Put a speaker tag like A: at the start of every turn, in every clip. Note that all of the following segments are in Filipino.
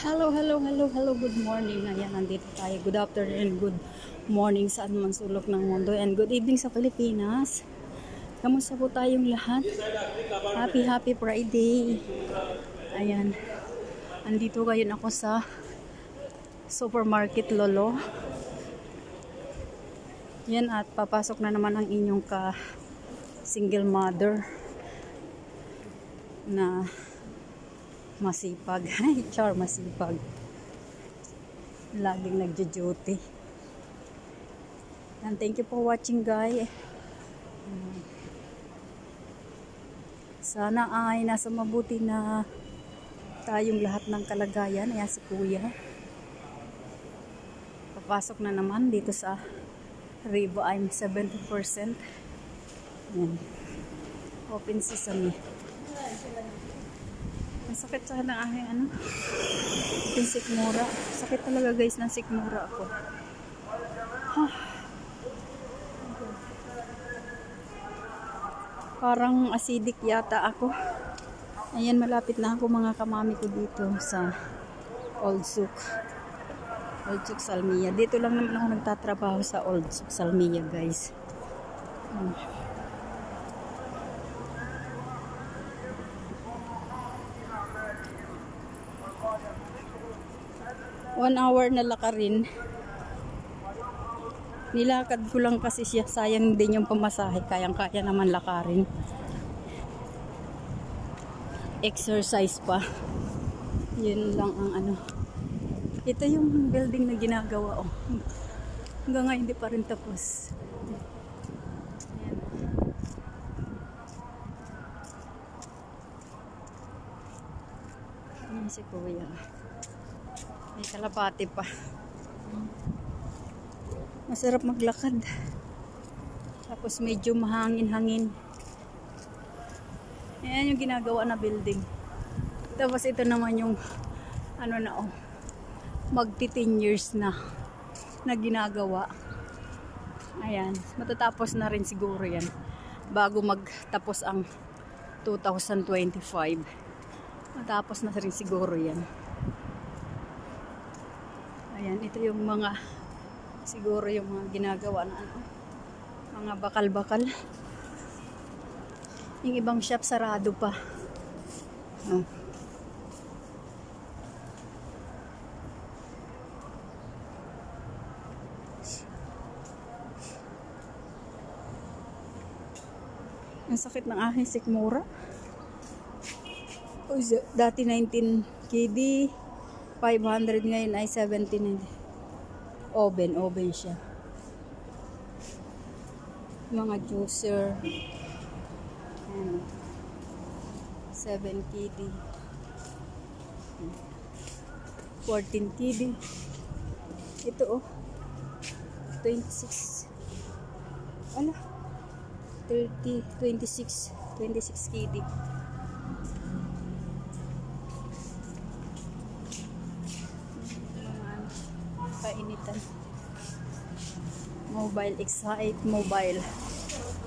A: Hello, hello, hello, hello, good morning. Ayan, nandito tayo. Good afternoon and good morning sa anumang sulok ng mundo. And good evening sa Pilipinas. Kamusta po tayong lahat? Happy, happy Friday. Ayan. Andito ngayon ako sa supermarket Lolo. Yan, at papasok na naman ang inyong single mother na masipag. Char, masipag. Laging nagjo-duty. And thank you for watching, guys. Sana ay nasa mabuti na tayong lahat ng kalagayan. Ayan si Kuya. Papasok na naman dito sa Rivo. I'm 70%. Ayan. Open sesame. Ang sakit sa ng aking yung sikmura. Sakit talaga guys ng sikmura ako. Parang acidic yata ako. Ayan, malapit na ako mga kamami ko dito sa Old Souk. Old Souk Salmiya. Dito lang naman ako nagtatrabaho sa Old Souk Salmiya guys. 1 hour na lakarin. Nilakad ko lang kasi siya. Sayang din yung pamasahe. Kayang-kaya naman lakarin. Exercise pa. Yun lang ang Ito yung building na ginagawa. Hanggang ngayon hindi pa rin tapos. Ayan si Kuya. May kalapati pa. Masarap maglakad. Tapos medyo mahangin-hangin. Ayan yung ginagawa na building. Tapos ito naman yung magti 10 years na ginagawa. Ayan. Matatapos na rin siguro yan. Bago magtapos ang 2025. Matapos na rin siguro yan. Ayan, ito yung siguro yung mga ginagawa na mga bakal-bakal. Yung ibang shop sarado pa. Ang sakit ng aking sikmura. Dati 19 KD, 500 ngayon ay 17. Oven siya. Mga juicer. 7 KD. 14 KD. Ito 26. 26 KD. Kainitan. Mobile, Excite Mobile.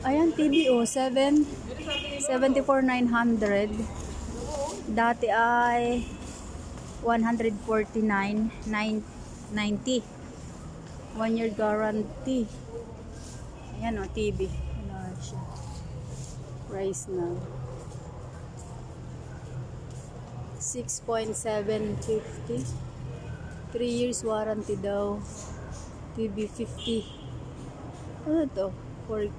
A: Ayan, TV 74,900. Dati ay 149,990. 1 year guarantee. Ayan TV. Ano siya? Price na 6.750. 3 years warranty daw. TV 50. Ano to? 4K.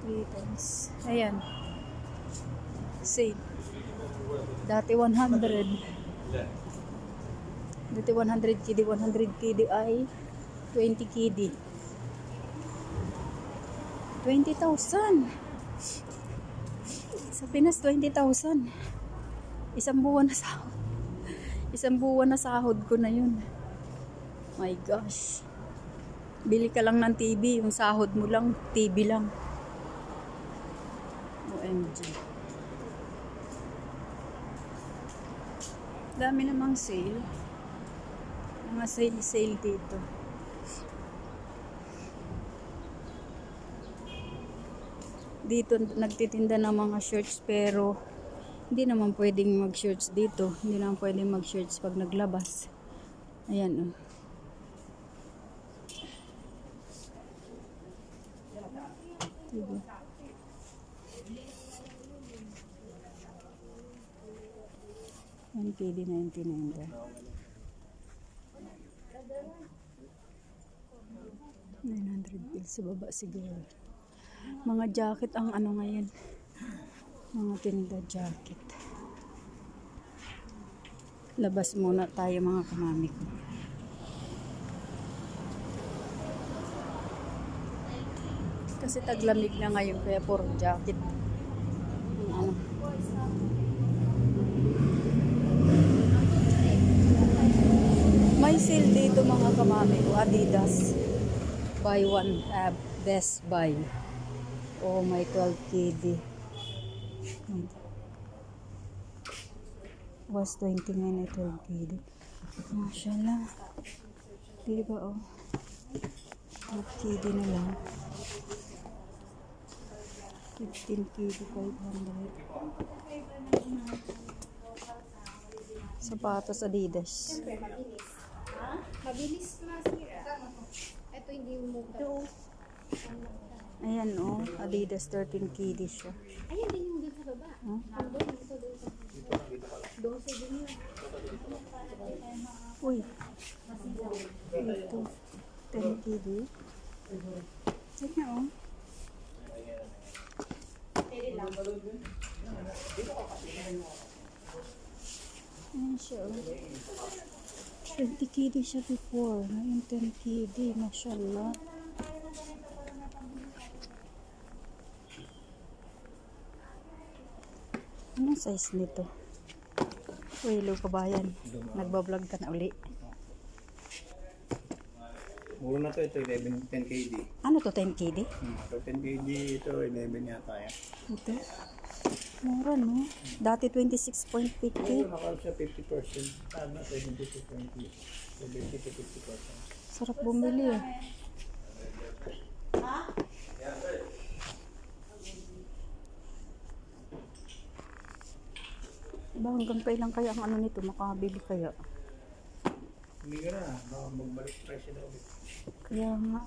A: 3 times. Ayan. Same. Dati 100. Dati 100 KD. 100 KD ay 20 KD. 20,000. Sa Pinas, 20,000. Isang buwan na sahod ko na yun. My gosh. Bili ka lang ng TV, yung sahod mo lang, TV lang. OMG. Dami namang sale. Mga sale dito. Dito nagtitinda ng mga shirts pero Hindi naman pwedeng mag-shorts dito. Hindi naman pwedeng mag-shorts pag naglabas. Ayan, oh. Diba? KD 99 ba? 900 bills sa baba siguro. Mga jacket ang ano ngayon. Mga tinda jacket. Labas muna tayo mga kamami ko. Kasi taglamig na ngayon kaya puro jacket. Ano. May sale dito mga kamami ko. Adidas. Buy one, best buy. Oh, may 12 KD. Was 29 at 12 KD. Mashallah. Diba oh. 12 KD na lang. 15 KD 500. Sapatos Adidas.
B: Mabilis masira. Ito hindi mo ito.
A: Ayan oh, Adidas 13 KD siya.
B: Ayan din yung doon sa baba.
A: Huh?
B: Doon, ito doon sa 12 din yun.
A: Uy. Ito. 10 KD. Sige oh. Ayan siya oh. 20 KD siya before. Ngayon 10 KD. Mashallah. Anong size nito? Uy, hello kabayan. Nagbablog ka na uli.
C: Muro na to, ito 10 KD.
A: Ano to, 10 KD?
C: So 10 KD, ito 11 yata yan.
A: Ito? Mura no? Dati 26.50.
C: Ito nakaroon siya 50%. Tama, 70 to 20. 70 to 50%.
A: Sarap bumili eh. Ba, hanggang kailan kaya ang ano nito? Makabili kaya?
C: Hindi ka na, baka magbalik presyo na ulit.
A: Kaya nga.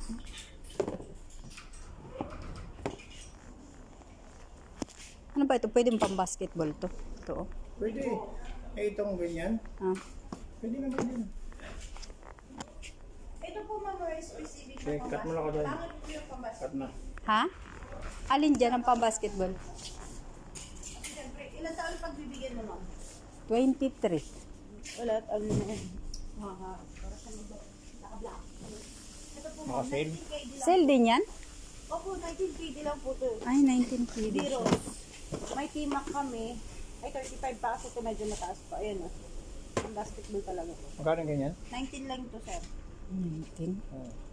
A: Ano ba ito? Pwede pang basketball to? Ito oh.
C: Pwede. Eh, itong ganyan.
A: Ah.
C: Pwede naman din.
B: Ito po mga specific
C: Okay, cut mo lang ka doon. Cut na.
A: Ha? Alin dyan ang pang basketball?
B: Siyempre, ilan taon pagbibigyan mo ma'am?
A: 23.
B: Wala, ano na yun. Para sa mga naka-black. Ito po ma'am,
C: Naka-sale?
B: 19 KD lang.
A: Sale din yan?
B: Opo, 19 KD lang po to.
A: Ay, 19 KD.
B: Zero. May timak kami. Ay, 35 pa kasi ito medyo mataas pa. Ayan o. Ang basketball talaga po.
C: Magkano ganyan?
B: 19 lang to sir.
A: 19?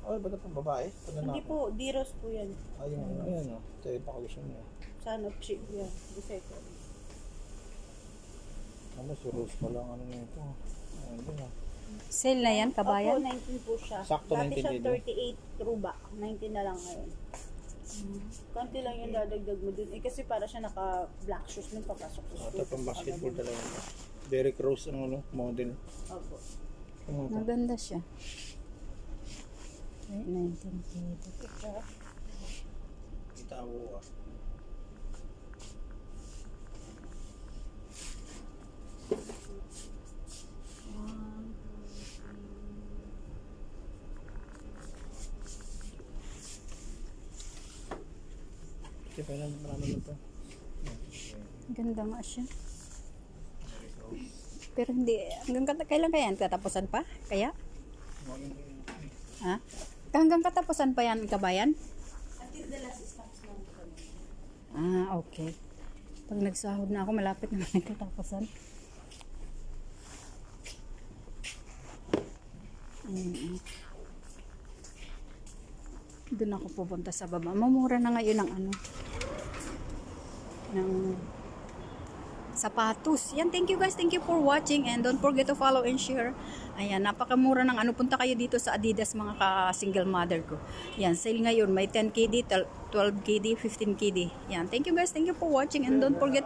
C: Oh, ba ito pang babae?
B: Hindi po, Diros po yan.
C: Ayun, ayun o. Ito yung pakagusto niya.
B: Son of Chip yan. The second.
C: Ano, si Rose pa lang ano na ito. Ayun din ah.
A: Sale na yan,
B: Opo,
A: kabayan?
B: 19 po siya.
C: Sakto,
B: Dati
C: 19
B: siya
C: din.
B: 38 ruba. 19 na lang ngayon. Konti lang yung dadagdag mo dun. Eh kasi para siya naka-black shoes nung papasok sa school.
C: Ito pang basketball talaga. Derrick Rose ang ano, model.
B: Opo.
A: Maganda siya. Ay, 19 KD.
C: Kita ko ah. Kasi parang marami na ito.
A: Ganda nga siya. Pero hindi, kailan kaya yan? Katapusan pa? Kaya? Ha? Hanggang katapusan pa yan, kabayan?
B: Until the last stops lang kami.
A: Ah, okay. Pag nagsahod na ako, malapit naman yung katapusan. Doon ako pupunta sa baba. Mamura na ngayon ng ano. Ng sapatos. Yan, thank you guys. Thank you for watching and don't forget to follow and share. Ayan, napakamura ng ano. Punta kayo dito sa Adidas mga ka-single mother ko. Yan, sale ngayon. May 10 KD, 12 KD, 15 KD. Yan, thank you guys. Thank you for watching and don't forget to